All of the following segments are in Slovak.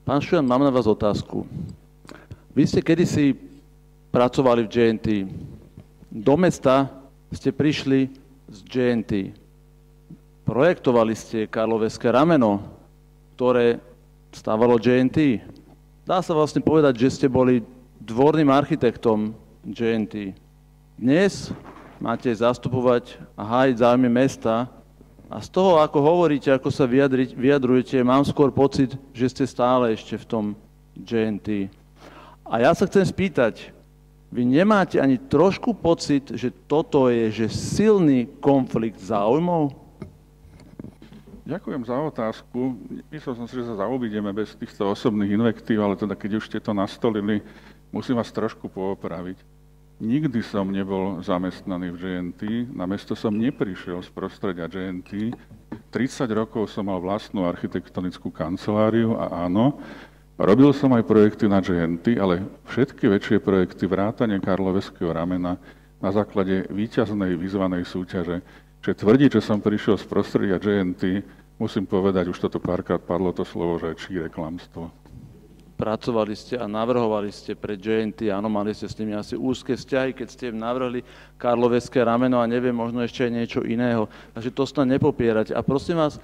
Pán Šujan, mám na vás otázku. Vy ste kedysi pracovali v JNT. Do mesta ste prišli z JNT. Projektovali ste Karlovéske rameno, ktoré stávalo JNT. Dá sa vlastne povedať, že ste boli dvorným architektom JNT. Dnes máte zastupovať a hájiť záujmy mesta a z toho, ako hovoríte, ako sa vyjadrujete, mám skôr pocit, že ste stále ešte v tom JNT. A ja sa chcem spýtať, vy nemáte ani trošku pocit, že toto je silný konflikt záujmov? Ďakujem za otázku. Myslel som si, že sa zaobídeme bez týchto osobných invektív, ale teda keď už ste to nastolili, musím vás trošku poopraviť. Nikdy som nebol zamestnaný v JNT, na mesto som neprišiel z prostredia JNT. 30 rokov som mal vlastnú architektonickú kanceláriu a áno, robil som aj projekty na JNT, ale všetky väčšie projekty vrátane Karloveského ramena na základe víťaznej vyzvanej súťaže. Čiže tvrdiť, že som prišiel z prostredia JNT, musím povedať, už toto párkrát padlo to slovo, že číre klamstvo. Pracovali ste a navrhovali ste pre JNT, áno, mali ste s nimi asi úzke vzťahy, keď ste im navrhli Karloveské rameno a neviem, možno ešte aj niečo iného. Takže to snad nepopierate. A prosím vás,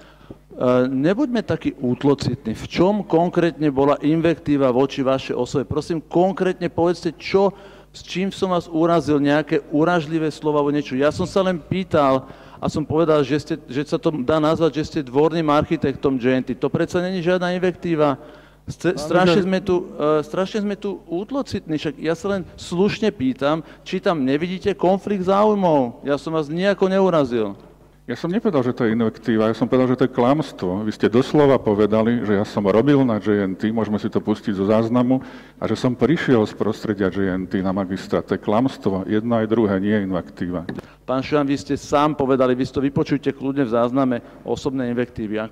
nebuďme takí útlocitní. V čom konkrétne bola invektíva voči vašej osobe? Prosím, konkrétne povedzte, s čím som vás urazil, nejaké uražlivé slova alebo niečo. Ja som sa len pýtal a som povedal, že sa to dá nazvať, že ste dvorným architektom JNT. To predsa není žiadna invektíva. Strašne sme tu útlocitní, však ja sa len slušne pýtam, či tam nevidíte konflikt záujmov. Ja som vás nejako neurazil. Ja som nepovedal, že to je invektíva, ja som povedal, že to je klamstvo. Vy ste doslova povedali, že ja som robil na JNT, môžeme si to pustiť zo záznamu, a že som prišiel z prostredia JNT na magistrát. To je klamstvo, jedno aj druhé, nie je invektíva. Pán Šujan, vy ste sám povedali, vy si to vypočujte kľudne v zázname, osobné invektívy.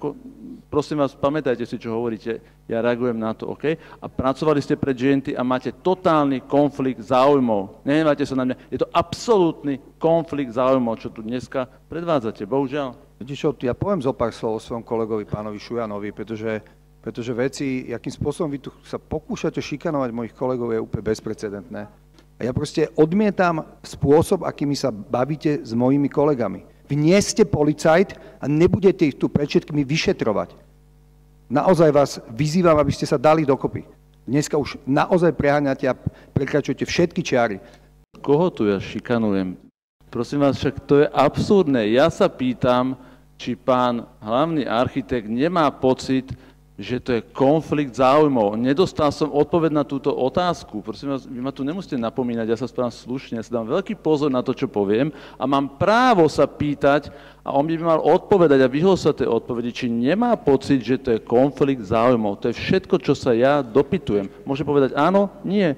Prosím vás, pamätajte si, čo hovoríte, ja reagujem na to, OK? A pracovali ste pre JNT a máte totálny konflikt záujmov. Nehnevajte sa na mňa, je to absolútny konflikt záujmov, čo tu dneska predvádzate, bohužiaľ. Ja poviem zo pár slov o svojom kolegovi, pánovi Šujanovi, pretože veci, akým spôsobom vy tu sa pokúšate šikanovať mojich kolegov, je úplne bezprecedentné. A ja proste odmietam spôsob, akými sa bavíte s mojimi kolegami. Vy nie ste policajt a nebudete ich tu pred všetkými vyšetrovať. Naozaj vás vyzývam, aby ste sa dali dokopy. Dneska už naozaj preháňate a prekračujete všetky čiary. Koho tu ja šikanujem? Prosím vás, však to je absurdné. Ja sa pýtam, či pán hlavný architekt nemá pocit, že to je konflikt záujmov. Nedostal som odpoveď na túto otázku. Prosím vás, vy ma tu nemusíte napomínať, ja sa správam slušne, ja si dám veľký pozor na to, čo poviem a mám právo sa pýtať a on by mal odpovedať a vyhol sa tej odpovedi, či nemá pocit, že to je konflikt záujmov. To je všetko, čo sa ja dopytujem. Môže povedať áno? Nie.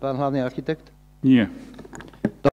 Pán hlavný architekt? Nie.